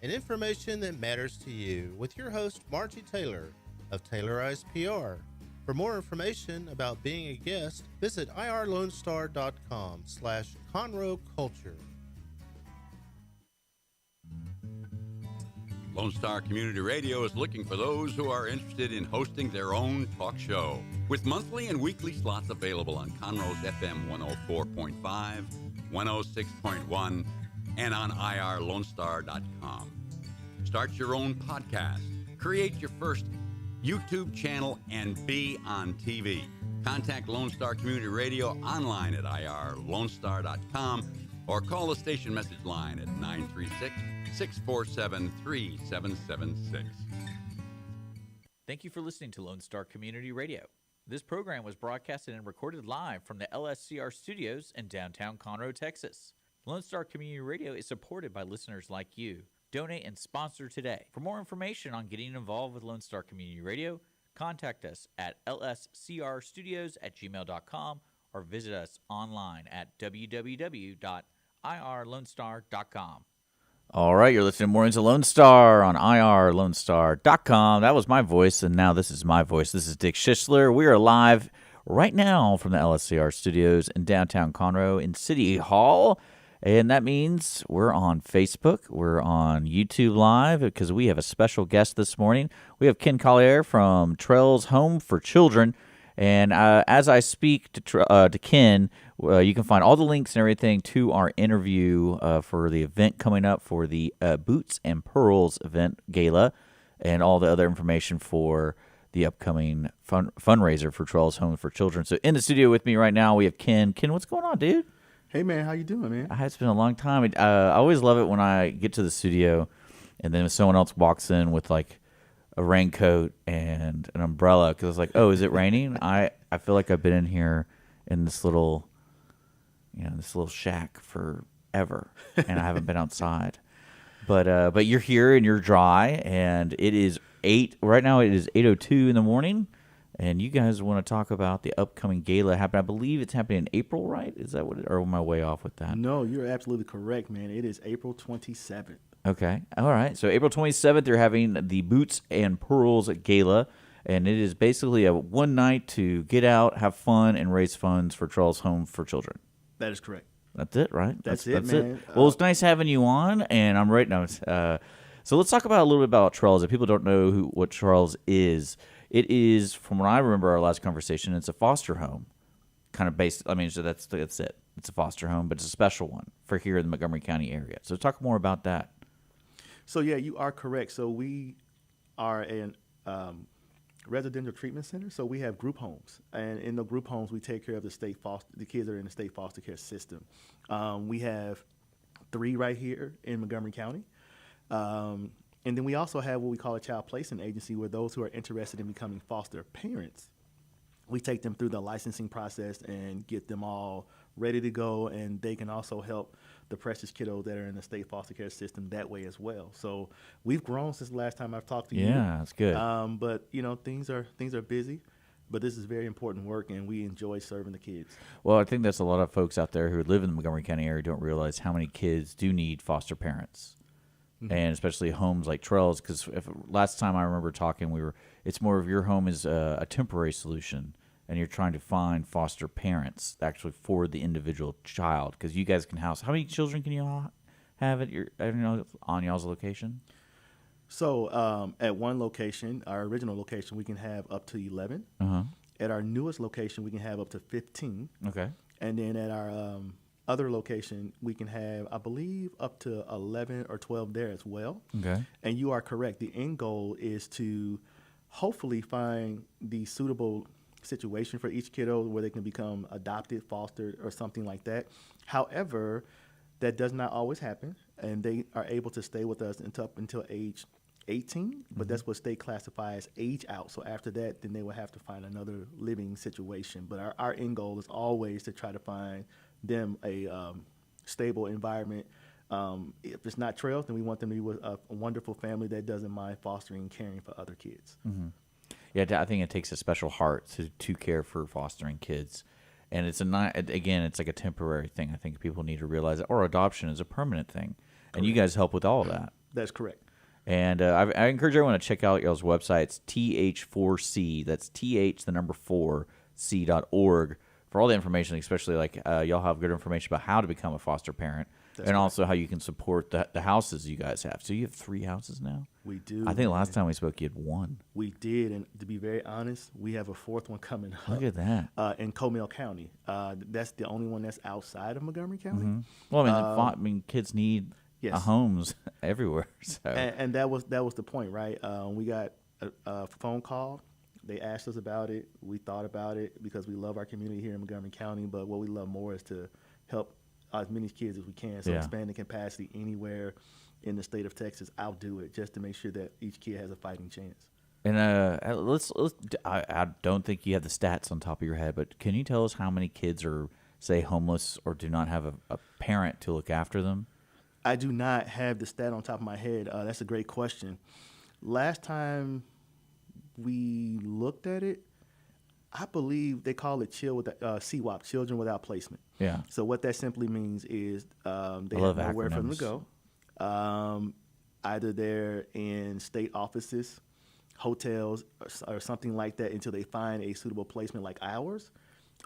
and information that matters to you with your host, Margie Taylor of Taylorized PR. For more information about being a guest, visit irlonestar.com/Conroe-culture. Lone Star Community Radio is looking for those who are interested in hosting their own talk show, with monthly and weekly slots available on Conroe's FM 104.5, 106.1, and on irlonestar.com. Start your own podcast, create your first YouTube channel, and be on TV. Contact Lone Star Community Radio online at irlonestar.com or call the station message line at 936-647-3776. Thank you for listening to Lone Star Community Radio. This program was broadcasted and recorded live from the LSCR studios in downtown Conroe, Texas. Lone Star Community Radio is supported by listeners like you. Donate and sponsor today. For more information on getting involved with Lone Star Community Radio, contact us at lscrstudios@gmail.com or visit us online at www.irlonestar.com. All right, you're listening to Mornings of Lone Star on irlonestar.com. That was my voice, and now this is my voice. This is Dick Schistler. We are live right now from the LSCR studios in downtown Conroe in City Hall, and that means we're on Facebook. We're on YouTube Live because we have a special guest this morning. We have Ken Collier from TRELS Home for Children. And as I speak to Ken, you can find all the links and everything to our interview for the event coming up for the Boots and Pearls event gala, and all the other information for the upcoming fundraiser for TRELS Home for Children. So in the studio with me right now, we have Ken. Ken, what's going on, dude? Hey, man, how you doing, man? It's been a long time. I always love it when I get to the studio, and then someone else walks in with, like, a raincoat and an umbrella, because I was like, oh, is it raining? I feel like I've been in here in this little shack forever, and I haven't been outside. But you're here and you're dry, and it is 8 right now. It is 8:02 in the morning, and you guys want to talk about the upcoming gala happening. I believe it's happening in April, right? Is that what? Or am I way off with that? No, you're absolutely correct, man. It is April 27th. Okay. All right. So April 27th, they're having the Boots and Pearls Gala, and it is basically a one night to get out, have fun, and raise funds for TRELS Home for Children. That is correct. That's it, right? That's it, man. Well, it's nice having you on, and I'm right now. So let's talk about a little bit about TRELS. If people don't know what TRELS is, it is, from what I remember our last conversation, it's a foster home, kind of based. I mean, so that's it. It's a foster home, but it's a special one for here in the Montgomery County area. So talk more about that. So, yeah, you are correct. So we are a residential treatment center. So we have group homes. And in the group homes, we take care of the kids that are in the state foster care system. We have 3 right here in Montgomery County. And then we also have what we call a child placement agency, where those who are interested in becoming foster parents, we take them through the licensing process and get them all ready to go, and they can also help the precious kiddos that are in the state foster care system that way as well. So we've grown since the last time I've talked to you. Yeah, that's good. But things are busy, but this is very important work, and we enjoy serving the kids. Well, I think that's a lot of folks out there who live in the Montgomery County area don't realize how many kids do need foster parents, and especially homes like TRELS. Because last time I remember talking, it's more of your home is a temporary solution, and you're trying to find foster parents actually for the individual child, because you guys can house. How many children can you have on y'all's location? So at one location, our original location, we can have up to 11. At our newest location, we can have up to 15. Okay. And then at our other location, we can have, I believe, up to 11 or 12 there as well. Okay. And you are correct. The end goal is to hopefully find the suitable situation for each kiddo where they can become adopted, fostered, or something like that. However, that does not always happen, and they are able to stay with us until age 18, but that's what state classifies age out. So after that, then they will have to find another living situation. But our end goal is always to try to find them a stable environment. If it's not TRELS, then we want them to be with a wonderful family that doesn't mind fostering and caring for other kids. Yeah, I think it takes a special heart to care for fostering kids. And it's it's like a temporary thing. I think people need to realize that. Or adoption is a permanent thing. And you guys help with all of that. That's correct. And I encourage everyone to check out y'all's website. It's th4c. That's th4c.org for all the information, especially like y'all have good information about how to become a foster parent. That's and right. Also how you can support the houses you guys have. So you have 3 houses now? We do. I think last time we spoke you had 1. We did, and to be very honest, we have a 4th one coming up. Look at that. In Comal County. That's the only one that's outside of Montgomery County. Mm-hmm. Well, I mean, kids need homes everywhere. So. And that was the point, right? We got a phone call. They asked us about it. We thought about it because we love our community here in Montgomery County, but what we love more is to help as many kids as we can. So expanding capacity anywhere in the state of Texas, I'll do it just to make sure that each kid has a fighting chance. And let's I don't think you have the stats on top of your head, but can you tell us how many kids are, say, homeless or do not have a parent to look after them? I do not have the stat on top of my head. That's a great question. Last time we looked at it, I believe they call it CWAP, Children Without Placement. Yeah. So what that simply means is they have nowhere for them to go. Either they're in state offices, hotels, or something like that until they find a suitable placement like ours,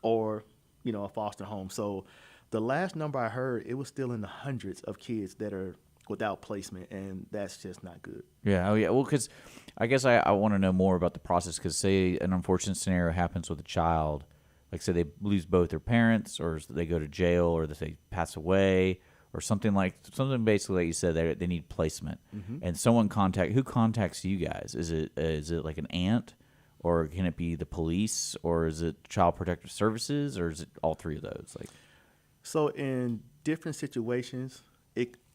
or a foster home. So the last number I heard, it was still in the hundreds of kids that are without placement, and that's just not good. Yeah. Oh, yeah. Well, because I guess I want to know more about the process, because say an unfortunate scenario happens with a child, like say they lose both their parents, or they go to jail, or they pass away, or something basically like you said, they need placement. Mm-hmm. And who contacts you guys? Is it like an aunt, or can it be the police, or is it Child Protective Services, or is it all 3 of those? So in different situations,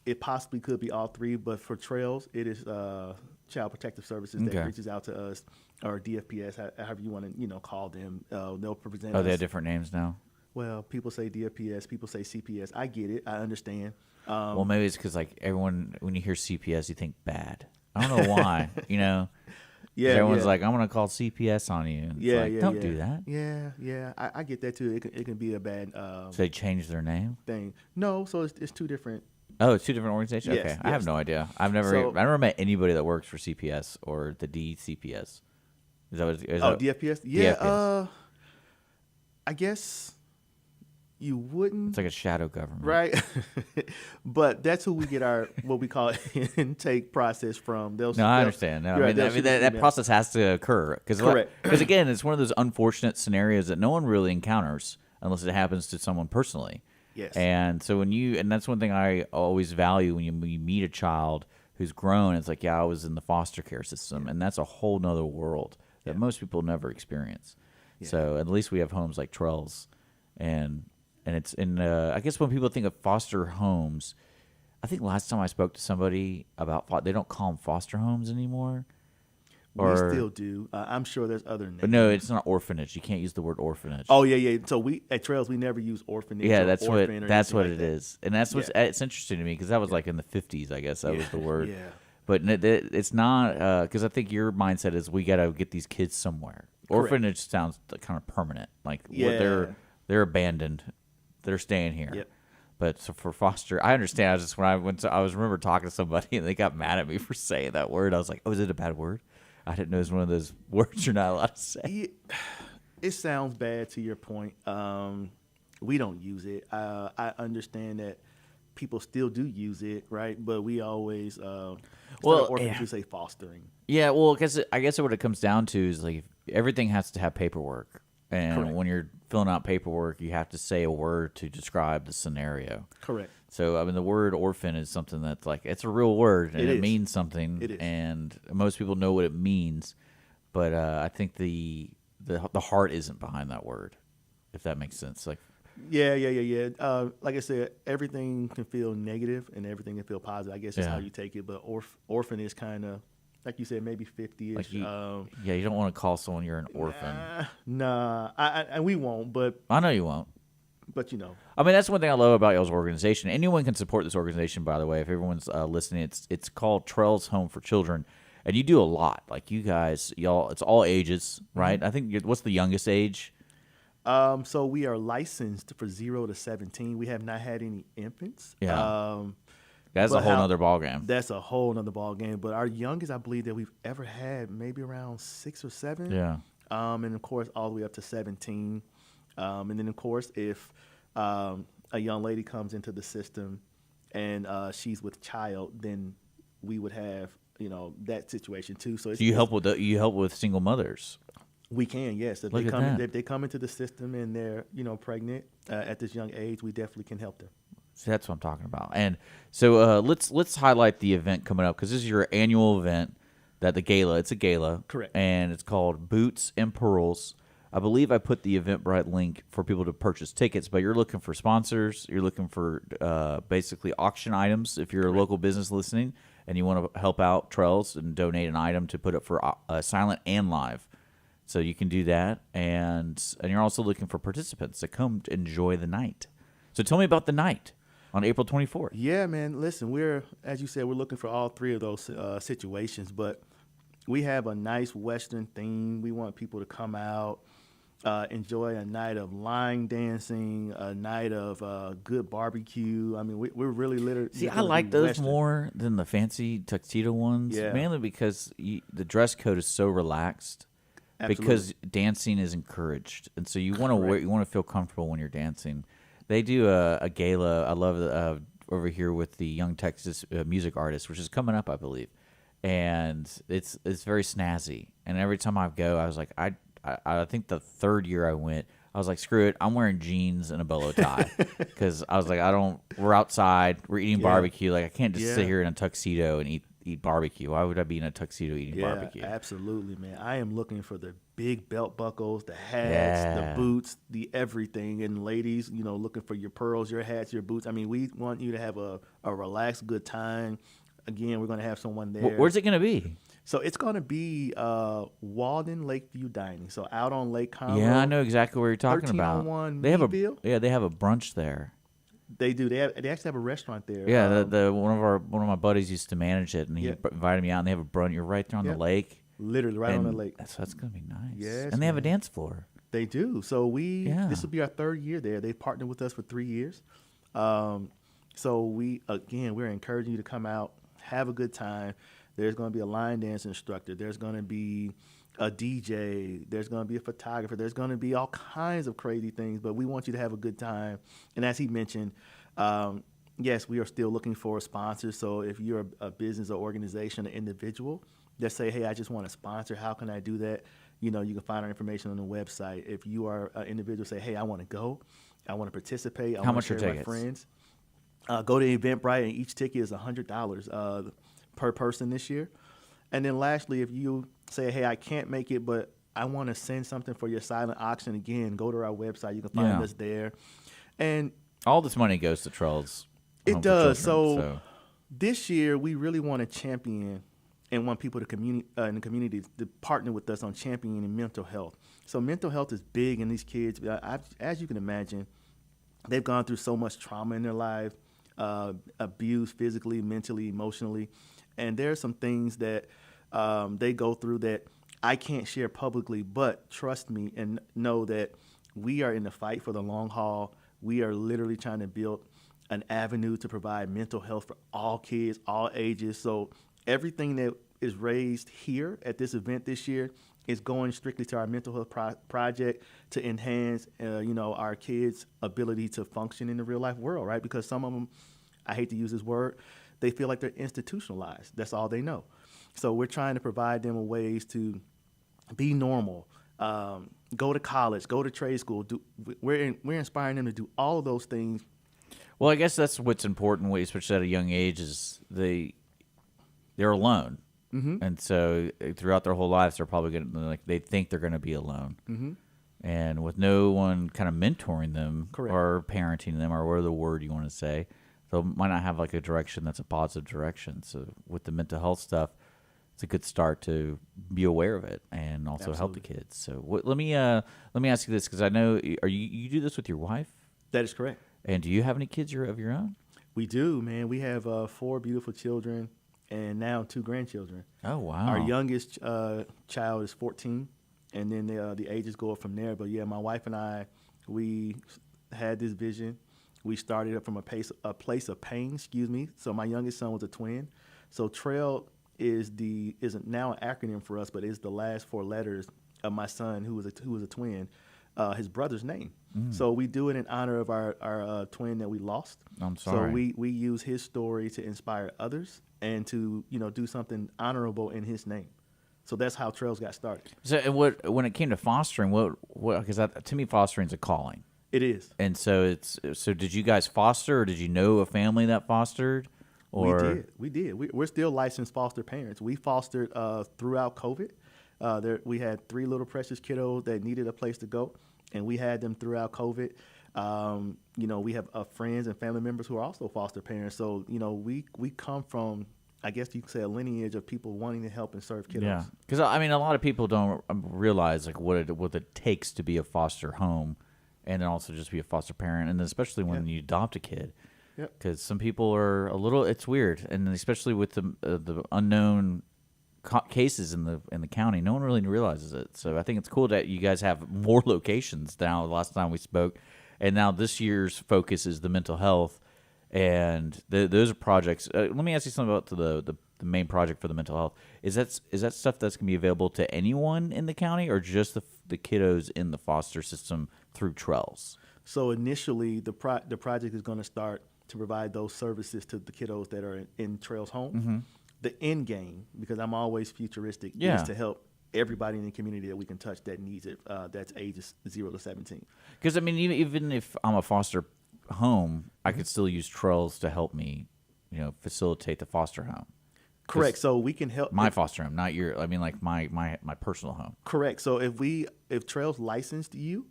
it possibly could be all 3, but for TRELS, it is Child Protective Services that reaches out to us, or DFPS, however you want to call them. They'll present us. Oh, they have different names now? Well, people say DFPS, people say CPS. I get it. I understand. Well, maybe it's because everyone, when you hear CPS, you think bad. I don't know why, Yeah, everyone's like, I'm going to call CPS on you. Don't do that. Yeah. I get that too. It can be a bad so they changed their name? Thing. No, so it's 2 different. Oh, it's 2 different organizations? Yes, okay. yes. I have no idea. I've never met anybody that works for CPS or the DCPS. Is that what DFPS? Yeah. DFPS. I guess you wouldn't. It's like a shadow government. Right. But that's who we get our, what we call intake process from. I understand. No, I mean that process has to occur. Correct. Because again, it's one of those unfortunate scenarios that no one really encounters unless it happens to someone personally. Yes. And so and that's one thing I always value when you meet a child who's grown. It's like, I was in the foster care system, and that's a whole nother world that most people never experience. Yeah. So at least we have homes like TRELS, and it's in. I guess when people think of foster homes, I think last time I spoke to somebody about they don't call them foster homes anymore. We still do. I'm sure there's other names. But no, it's not orphanage. You can't use the word orphanage. Oh, yeah. So we at TRELS, we never use orphanage. Yeah, that's what it is. And that's what's it's interesting to me, because that was like in the 50s, I guess that was the word. Yeah. But it's not, because I think your mindset is we got to get these kids somewhere. Correct. Orphanage sounds kind of permanent. Like they're abandoned. They're staying here. Yep. But so for foster, I understand. I remember talking to somebody and they got mad at me for saying that word. I was like, oh, is it a bad word? I didn't know it was one of those words you're not allowed to say. It sounds bad to your point. We don't use it. I understand that people still do use it, right? But we always, we say fostering. Yeah, well, I guess what it comes down to is like everything has to have paperwork. And Correct. When you're filling out paperwork, you have to say a word to describe the scenario. Correct. So, I mean, the word orphan is something that's like, it's a real word, and it means something. It is. And most people know what it means. But I think the heart isn't behind that word, if that makes sense. Like, Yeah. Like I said, everything can feel negative and everything can feel positive. I guess that's how you take it. But orphan is kind of, like you said, maybe 50-ish. Like you don't want to call someone you're an orphan. And we won't. But I know you won't. But I mean, that's one thing I love about y'all's organization. Anyone can support this organization, by the way. If everyone's listening, it's called TRELS Home for Children, and you do a lot. Like you guys, it's all ages, right? Mm-hmm. I think what's the youngest age? So we are licensed for 0 to 17. We have not had any infants. Yeah. That's a whole nother ball game. That's a whole nother ball game. But our youngest, I believe, that we've ever had, maybe around 6 or 7. Yeah. And of course, all the way up to 17. And then, of course, if a young lady comes into the system and she's with child, then we would have, that situation too. So you help with single mothers. We can, yes. If they come into the system and they're, pregnant at this young age, we definitely can help them. See, that's what I'm talking about. And so let's highlight the event coming up, because this is your annual event, it's a gala. Correct. And it's called Boots and Pearls. I believe I put the Eventbrite link for people to purchase tickets, but you're looking for sponsors. You're looking for basically auction items. If you're a local business listening and you want to help out TRELS and donate an item to put up for silent and live. So you can do that. And you're also looking for participants to come to enjoy the night. So tell me about the night on April 24th. Yeah, man. Listen, as you said, we're looking for all 3 of those situations, but we have a nice Western theme. We want people to come out, enjoy a night of line dancing, a night of good barbecue. I mean, we're really literally. See, I like those Western more than the fancy tuxedo ones, mainly because the dress code is so relaxed. Absolutely. Because dancing is encouraged, and so you want to feel comfortable when you're dancing. They do a gala. I love over here with the Young Texas music artist, which is coming up, I believe, and it's very snazzy. And every time I go, I was like, I think the 3rd year I went, I was like, screw it, I'm wearing jeans and a bolo tie, because I was like, we're outside, we're eating barbecue, like I can't just sit here in a tuxedo and eat barbecue. Why would I be in a tuxedo eating barbecue? Absolutely, man. I am looking for the big belt buckles, the hats, the boots, the everything. And ladies, looking for your pearls, your hats, your boots. I mean, we want you to have a relaxed, good time. Again, we're going to have someone there. Where's it going to be? So it's going to be Walden Lakeview Dining. So out on Lake Conroe. Yeah, I know exactly what you're talking about. 1301 they have a brunch there. They do. They actually have a restaurant there. Yeah, one of my buddies used to manage it, and he invited me out. And they have a brunch. You're right there on the lake, literally right on the lake. That's gonna be nice. Yes, and they have a dance floor. They do. So this will be our 3rd year there. They partnered with us for 3 years. So we're encouraging you to come out, have a good time. There's going to be a line dance instructor. There's going to be a DJ. There's going to be a photographer. There's going to be all kinds of crazy things, but we want you to have a good time. And as he mentioned, yes, we are still looking for sponsors. So if you're a business or organization, an individual that say, hey, I just want to sponsor, how can I do that? You can find our information on the website. If you are an individual, say, hey, I want to go. I want to participate. I want to share with my friends. Go to Eventbrite, and each ticket is $100 per person this year. And then lastly, if you say, hey, I can't make it, but I want to send something for your silent auction, again, go to our website. You can find us there. And all this money goes to TRELS. It does. So this year, we really want to champion and want people to in the community to partner with us on championing mental health. So mental health is big in these kids. As you can imagine, they've gone through so much trauma in their life, abuse physically, mentally, emotionally. And there are some things that they go through that I can't share publicly, but trust me and know that we are in the fight for the long haul. We are literally trying to build an avenue to provide mental health for all kids, all ages. So everything that is raised here at this event this year is going strictly to our mental health project to enhance, our kids' ability to function in the real life world, right? Because some of them, I hate to use this word, they feel like they're institutionalized. That's all they know. So we're trying to provide them ways to be normal, go to college, go to trade school. We're inspiring them to do all of those things. Well, I guess that's what's important, especially at a young age, is they're alone. Mm-hmm. And so throughout their whole lives, they're probably going to, they think they're going to be alone. Mm-hmm. And with no one kind of mentoring them or parenting them or whatever the word you want to say, they might not have like a direction that's a positive direction. So with the mental health stuff, it's a good start to be aware of it and also help the kids. So let me ask you this, because I know you do this with your wife? That is correct. And do you have any kids of your own? We do, man. We have 4 beautiful children and now 2 grandchildren. Oh, wow. Our youngest child is 14, and then the ages go up from there. But, yeah, my wife and I, we had this vision We started it from a place of pain. So my youngest son was a twin. So TREL is now an acronym for us, but it's the last 4 letters of my son who was a twin, his brother's name. So we do it in honor of our twin that we lost. I'm sorry. So we use his story to inspire others and to do something honorable in his name. So that's how TRELS got started. So when it came to fostering, what because to me fostering is a calling. It is. And so did you guys foster, or did you know a family that fostered? Or We did. We're still licensed foster parents. We fostered throughout COVID. We had 3 little precious kiddos that needed a place to go, and we had them throughout COVID. We have friends and family members who are also foster parents. So, we come from, I guess you could say, a lineage of people wanting to help and serve kiddos. Yeah, because a lot of people don't realize like what it takes to be a foster home, and then also just be a foster parent, and especially when you adopt a kid. Because some people are it's weird, and especially with the unknown cases in the county, no one really realizes it. So I think it's cool that you guys have more locations now. The last time we spoke, and now this year's focus is the mental health, and those are projects. Let me ask you something about the main project for the mental health. Is that stuff that's going to be available to anyone in the county, or just the kiddos in the foster system through TRELS? So initially, the project is going to start to provide those services to the kiddos that are in TRELS homes. The end game, because I'm always futuristic, is to help everybody in the community that we can touch that needs it. That's ages 0 to 17. Because even if I'm a foster home, I could still use TRELS to help me, facilitate the foster home. Correct. So we can help my foster home, not your. I mean, like my personal home. Correct. So if TRELS licensed you,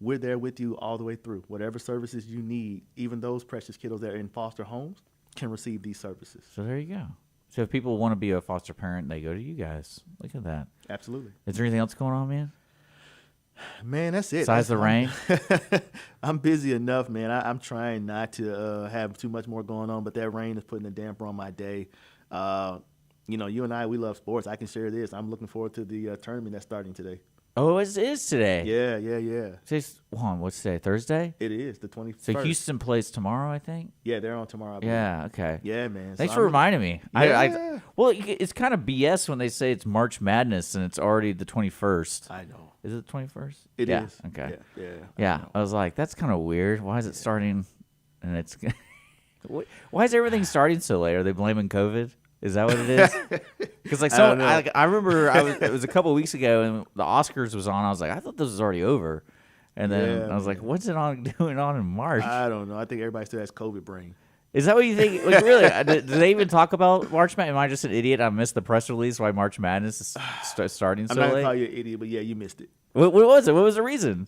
we're there with you all the way through. Whatever services you need, even those precious kiddos that are in foster homes can receive these services. So there you go. So if people want to be a foster parent, they go to you guys. Look at that. Absolutely. Is there anything else going on, man? Man, that's it. Besides the rain? I'm busy enough, man. I'm trying not to have too much more going on, but that rain is putting a damper on my day. You and I, we love sports. I can share this. I'm looking forward to the tournament that's starting today. Oh, it is today. Yeah. Hold on, what's today? Thursday? It is the 21st. So Houston plays tomorrow, I think. Yeah, they're on tomorrow. I believe. Yeah. Okay. Yeah, man. Thanks for reminding me. Yeah. Well, it's kind of BS when they say it's March Madness and it's already the 21st. I know. Is it the 21st? It is. Okay. Yeah. I was like, that's kind of weird. Why is it starting? And it's why is everything starting so late? Are they blaming COVID? Is that what it is? Because I remember it was a couple of weeks ago and the Oscars was on. I was like, I thought this was already over, and then I was like, what's it doing on in March? I don't know. I think everybody still has COVID brain. Is that what you think? Like, really? Did they even talk about March Madness? Am I just an idiot? I missed the press release why March Madness is starting so late. I'm not gonna call you an idiot, but yeah, you missed it. What was it? What was the reason?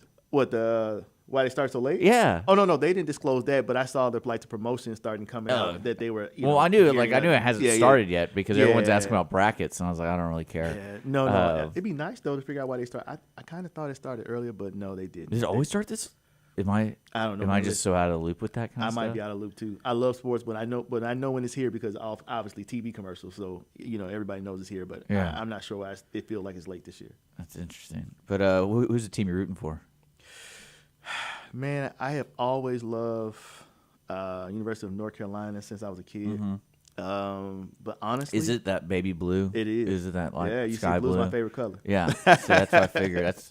Why they start so late? Yeah. Oh no, they didn't disclose that, but I saw the promotion starting coming out that they were. I knew it. I knew it hasn't started yet because everyone's asking about brackets, and I was like, I don't really care. Yeah. No. It'd be nice though to figure out why they start. I kind of thought it started earlier, but no, they didn't. Did it always start this? I don't know. Am I just so out of the loop with that kind of stuff? I might be out of the loop too. I love sports, but I know when it's here because of obviously TV commercials. So everybody knows it's here, but I'm not sure why it feels like it's late this year. That's interesting. But who's the team you're rooting for? Man, I have always loved University of North Carolina since I was a kid. But honestly, is it that baby blue? It is. Is it that sky blue? Blue's my favorite color. Yeah, so that's what I figured. That's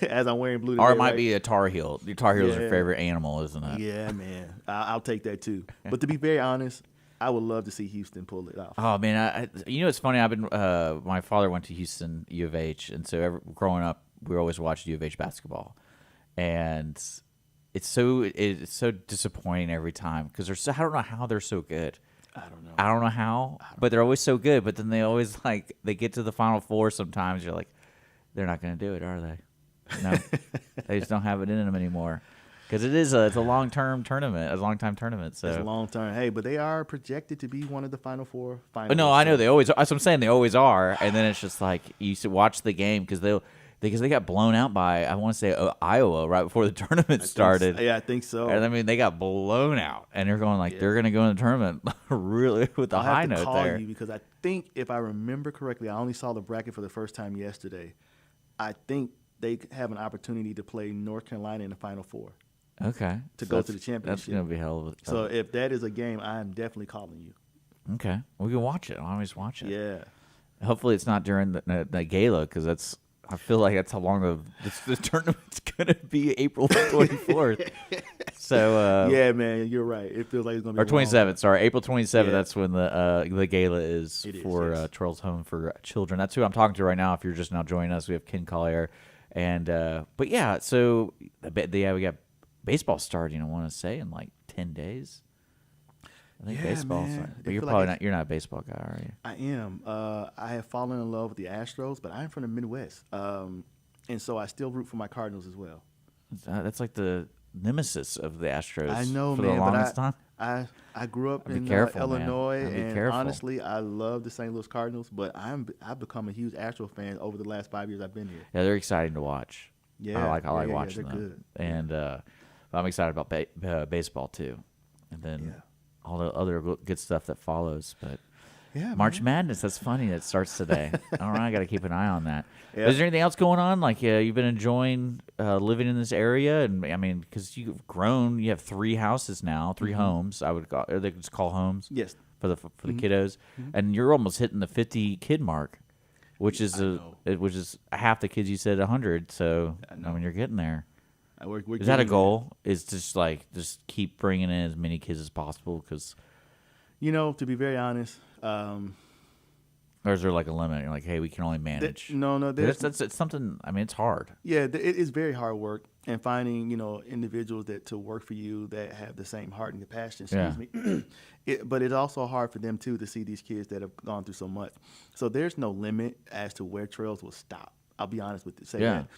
as I'm wearing blue today, or it might be a Tar Heel. Your Tar Heel is your favorite animal, isn't it? Yeah, man. I'll take that too. But to be very honest, I would love to see Houston pull it off. Oh man, it's funny. I've been. My father went to Houston U of H, and so growing up, we always watched U of H basketball. And it's so disappointing every time because I don't know how they're so good. I don't know how, but they're always so good. But then they always they get to the Final Four. Sometimes you're like, they're not going to do it, are they? No, they just don't have it in them anymore. Because it's a long-term tournament, a long-time tournament. So it's a long-term. Hey, but they are projected to be one of the Final Four finalists. No, I know they always. That's what I'm saying. They always are. And then it's just like you used to watch the game because they got blown out by, I want to say, Iowa right before the tournament started. I think so. And I mean, they got blown out, and they're going they're going to go in the tournament really with a high note there. I'll have to call you because I think if I remember correctly, I only saw the bracket for the first time yesterday. I think they have an opportunity to play North Carolina in the Final Four. Okay. to go to the championship. That's going to be hell of a... So if that is a game, I am definitely calling you. Okay. We can watch it. I'll always watch it. Yeah. Hopefully it's not during the gala, because that's... I feel like that's how long the tournament's going to be, April 24th. So yeah, man, you're right. It feels like it's going to be... Or 27th, sorry. April 27th, Yeah. that's when the gala is for yes. TRELS Home for Children. That's who I'm talking to right now. If you're just now joining us, we have Ken Collier. And, but yeah, so we got baseball starting, I want to say, in like 10 days. I think baseball. But you're probably not. You're not a baseball guy, are you? I am. I have fallen in love with the Astros, but I'm from the Midwest, and so I still root for my Cardinals as well. That's like the nemesis of the Astros. I know, for man. the longest time. I grew up in Illinois, Illinois, and honestly, I love the St. Louis Cardinals. But I've become a huge Astro fan over the last 5 years I've been here. Yeah, they're exciting to watch. Yeah, I like watching they're them. good. And I'm excited about baseball too, and then all the other good stuff that follows. But yeah, March man. Madness, that's funny. That starts today. All right, I got to keep an eye on that. Yep. Is there anything else going on? Like you've been enjoying living in this area, and I mean, because you've grown, you have 3 houses now, 3 homes. I would call, or they just call homes. Yes. For the kiddos, and you're almost hitting the 50 kid mark, which is half the kids you said 100. So I mean, you're getting there. Is that a goal? Is just keep bringing in as many kids as possible? Because to be very honest, or is there like a limit? You're like, hey, we can only manage. No. It's something. I mean, it's hard. Yeah, it is very hard work, and finding individuals to work for you that have the same heart and compassion. Excuse me. But it's also hard for them too to see these kids that have gone through so much. So there's no limit as to where TRELS will stop. I'll be honest with you. That.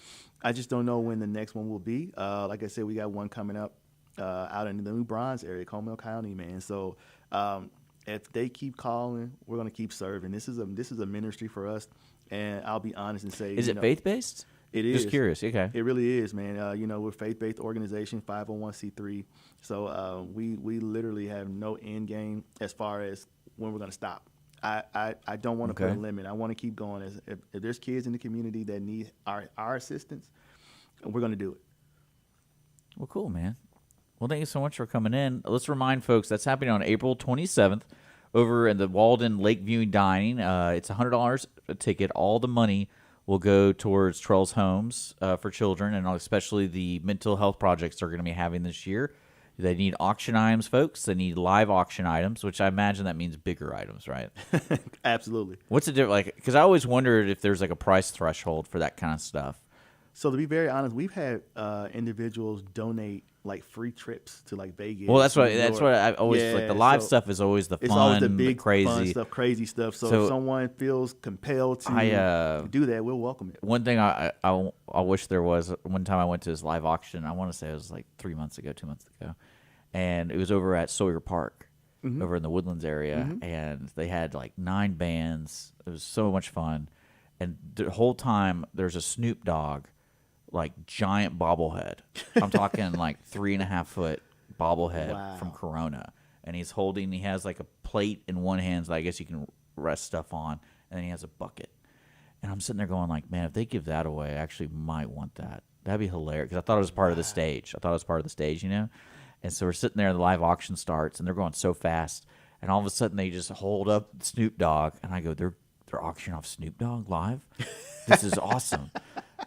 I just don't know when the next one will be. Like I said, we got one coming up out in the New Bronze area, Coleman County, man. So if they keep calling, we're going to keep serving. This is a ministry for us, and I'll be honest and say, is it faith based? It is. Just curious. Okay. It really is, man. We're a faith-based organization, 501c3. So we literally have no end game as far as when we're going to stop. I don't want to put a limit. I want to keep going. If there's kids in the community that need our assistance, we're going to do it. Well, cool, man. Well, thank you so much for coming in. Let's remind folks that's happening on April 27th over in the Walden Lake Viewing Dining. It's $100 a ticket. All the money will go towards TRELS Homes for children, and especially the mental health projects they're going to be having this year. They need auction items, folks. They need live auction items, which I imagine that means bigger items, right? Absolutely. What's the difference? Like, because I always wondered if there's like a price threshold for that kind of stuff. So to be very honest, we've had individuals donate like free trips to like Vegas. Well, that's what I always like. The live stuff is always the fun, it's always the big crazy fun stuff, crazy stuff. So if someone feels compelled to do that, we'll welcome it. One thing I wish there was, one time I went to this live auction. I want to say it was like 2 months ago, and it was over at Sawyer Park, over in the Woodlands area, and they had like 9 bands. It was so much fun, and the whole time there's a Snoop Dogg, like giant bobblehead. I'm talking like 3.5 foot bobblehead from Corona, and he has like a plate in one hand that I guess you can rest stuff on, and then he has a bucket. And I'm sitting there going like, man, if they give that away, I actually might want that. That'd be hilarious, because I thought it was part of the stage. And so we're sitting there, the live auction starts, and they're going so fast, and all of a sudden they just hold up Snoop Dogg, and I go, they're auctioning off Snoop Dogg live? This is awesome.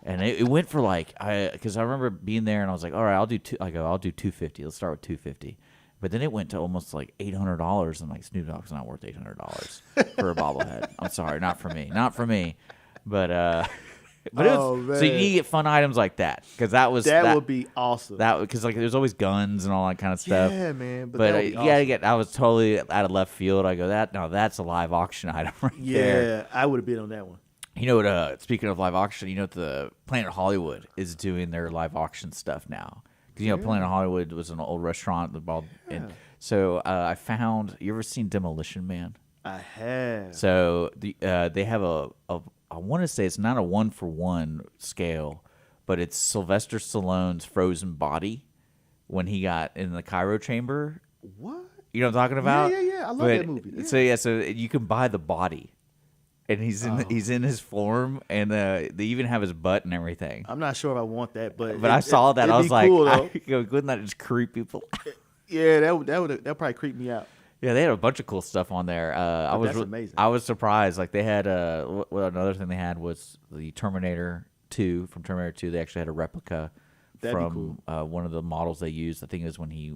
And it went for like, because I remember being there, and I was like, all right, I'll do $250. Let's start with $250. But then it went to almost like $800. I'm like, Snoop Dogg's not worth $800 for a bobblehead. I'm sorry, not for me. But it was, so you need to get fun items like that, because that would be awesome. Because like there's always guns and all that kind of stuff. Yeah, man. But you gotta get. I was totally out of left field. I go, that's a live auction item right there. Yeah, I would have been on that one. You know what? Speaking of live auction, you know what, the Planet Hollywood is doing their live auction stuff now. Because Planet Hollywood was an old restaurant. And so I found. You ever seen Demolition Man? I have. So they have I want to say it's not a 1-for-1 scale, but it's Sylvester Stallone's frozen body when he got in the cryo chamber. What? You know what I'm talking about? Yeah. I love that movie. Yeah. So you can buy the body. and he's in his form, and they even have his butt and everything. I'm not sure if I want that, but I saw that. I was like, cool, wouldn't that just creep people? Yeah, that probably creep me out. Yeah, they had a bunch of cool stuff on there. That's amazing. I was surprised. Like they had another thing they had was the Terminator 2 from Terminator 2. They actually had a replica from one of the models they used. I think it was when he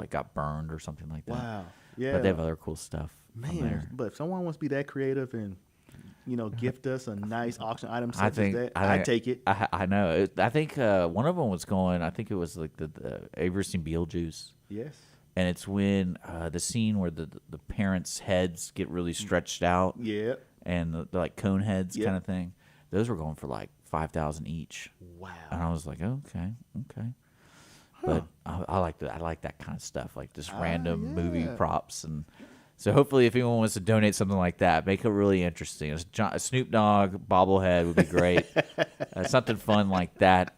got burned or something like that. Wow. Yeah. But they have other cool stuff. on there. Man, but if someone wants to be that creative and gift us a nice auction item such as that, I'd take it. I know. I think one of them was going. I think it was like the have you ever seen Beetlejuice? Yes. And it's when the scene where the parents' heads get really stretched out. Yeah. And they're like cone heads kind of thing. Those were going for like $5,000 each. Wow. And I was like, okay. But I like that. I like that kind of stuff, like just random movie props. And so hopefully, if anyone wants to donate something like that, make it really interesting. A Snoop Dogg bobblehead would be great. Something fun like that.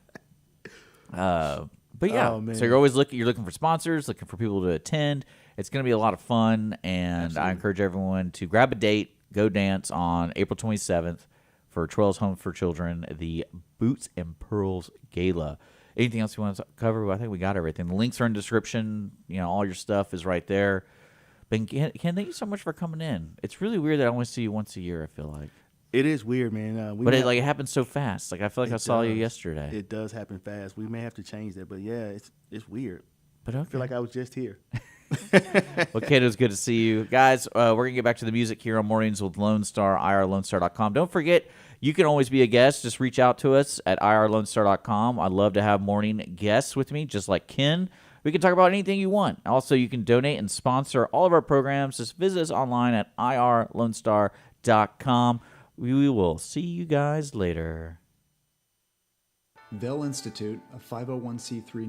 But yeah, so you're always looking for sponsors, looking for people to attend. It's going to be a lot of fun, and absolutely. I encourage everyone to grab a date, go dance on April 27th for TRELS Home for Children, the Boots and Pearls Gala. Anything else you want to cover? I think we got everything. The links are in the description. All your stuff is right there. Ben, Ken, thank you so much for coming in. It's really weird that I only see you once a year, I feel like. It is weird, man. But it happens so fast. Like I feel like I saw you yesterday. It does happen fast. We may have to change that, but yeah, it's weird. But okay. I feel like I was just here. Well, Kid, it was good to see you. Guys, we're going to get back to the music here on Mornings with Lone Star, irlonestar.com. Don't forget, you can always be a guest. Just reach out to us at irlonestar.com. I'd love to have morning guests with me, just like Ken. We can talk about anything you want. Also, you can donate and sponsor all of our programs. Just visit us online at irlonestar.com. We will see you guys later. Vale Institute, a 501c3